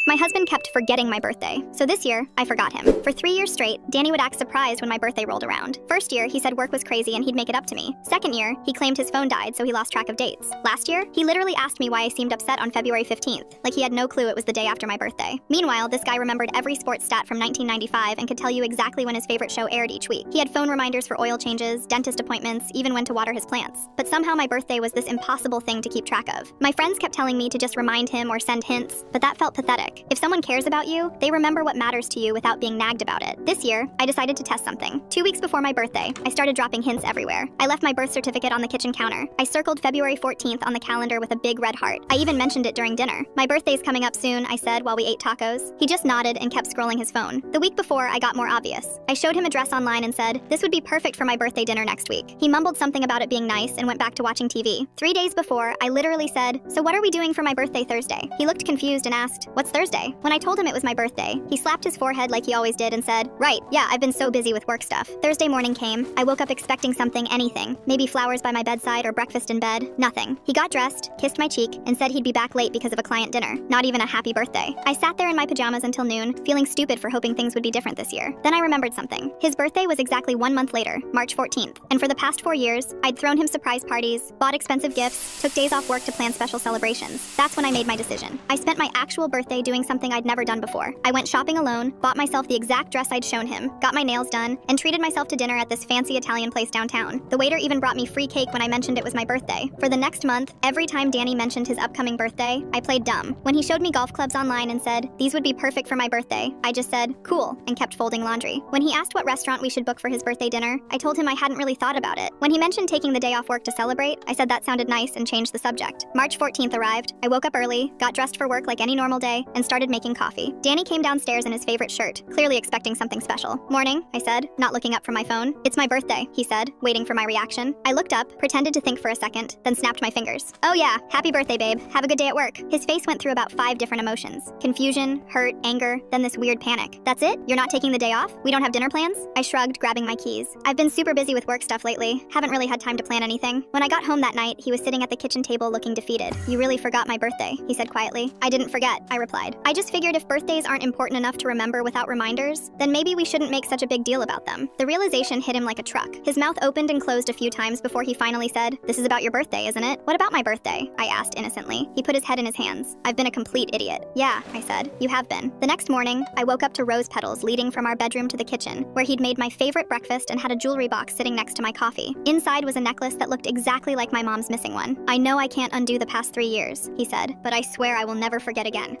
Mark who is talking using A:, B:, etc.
A: My husband kept forgetting my birthday, so this year, I forgot him. For 3 years straight, Danny would act surprised when my birthday rolled around. First year, he said work was crazy and he'd make it up to me. Second year, he claimed his phone died, so he lost track of dates. Last year, he literally asked me why I seemed upset on February 15th, like he had no clue it was the day after my birthday. Meanwhile, this guy remembered every sports stat from 1995 and could tell you exactly when his favorite show aired each week. He had phone reminders for oil changes, dentist appointments, even when to water his plants. But somehow my birthday was this impossible thing to keep track of. My friends kept telling me to just remind him or send hints, but that felt pathetic. If someone cares about you, they remember what matters to you without being nagged about it. This year, I decided to test something. 2 weeks before my birthday, I started dropping hints everywhere. I left my birth certificate on the kitchen counter. I circled February 14th on the calendar with a big red heart. I even mentioned it during dinner. My birthday's coming up soon, I said while we ate tacos. He just nodded and kept scrolling his phone. The week before, I got more obvious. I showed him a dress online and said, "This would be perfect for my birthday dinner next week." He mumbled something about it being nice and went back to watching TV. 3 days before, I literally said, "So what are we doing for my birthday Thursday?" He looked confused and asked, "What's Thursday?" When I told him it was my birthday, he slapped his forehead like he always did and said, "Right, yeah, I've been so busy with work stuff." Thursday morning came. I woke up expecting something, anything. Maybe flowers by my bedside or breakfast in bed. Nothing. He got dressed, kissed my cheek, and said he'd be back late because of a client dinner. Not even a happy birthday. I sat there in my pajamas until noon, feeling stupid for hoping things would be different this year. Then I remembered something. His birthday was exactly 1 month later, March 14th. And for the past 4 years, I'd thrown him surprise parties, bought expensive gifts, took days off work to plan special celebrations. That's when I made my decision. I spent my actual birthday doing something I'd never done before. I went shopping alone, bought myself the exact dress I'd shown him, got my nails done, and treated myself to dinner at this fancy Italian place downtown. The waiter even brought me free cake when I mentioned it was my birthday. For the next month, every time Danny mentioned his upcoming birthday, I played dumb. When he showed me golf clubs online and said, "These would be perfect for my birthday," I just said, "Cool," and kept folding laundry. When he asked what restaurant we should book for his birthday dinner, I told him I hadn't really thought about it. When he mentioned taking the day off work to celebrate, I said that sounded nice and changed the subject. March 14th arrived. I woke up early, got dressed for work like any normal day, and started making coffee. Danny came downstairs in his favorite shirt, clearly expecting something special. "Morning," I said, not looking up from my phone. "It's my birthday," he said, waiting for my reaction. I looked up, pretended to think for a second, then snapped my fingers. "Oh yeah, happy birthday, babe. Have a good day at work." His face went through about 5 different emotions. Confusion, hurt, anger, then this weird panic. "That's it? You're not taking the day off? We don't have dinner plans?" I shrugged, grabbing my keys. I've been super busy with work stuff lately. Haven't really had time to plan anything. When I got home that night, he was sitting at the kitchen table looking defeated. "You really forgot my birthday," he said quietly. "I didn't forget," I replied. "I just figured if birthdays aren't important enough to remember without reminders, then maybe we shouldn't make such a big deal about them." The realization hit him like a truck. His mouth opened and closed a few times before he finally said, "This is about your birthday, isn't it?" "What about my birthday?" I asked innocently. He put his head in his hands. "I've been a complete idiot." "Yeah," I said, "you have been." The next morning, I woke up to rose petals leading from our bedroom to the kitchen, where he'd made my favorite breakfast and had a jewelry box sitting next to my coffee. Inside was a necklace that looked exactly like my mom's missing one. "I know I can't undo the past 3 years," he said, "but I swear I will never forget again."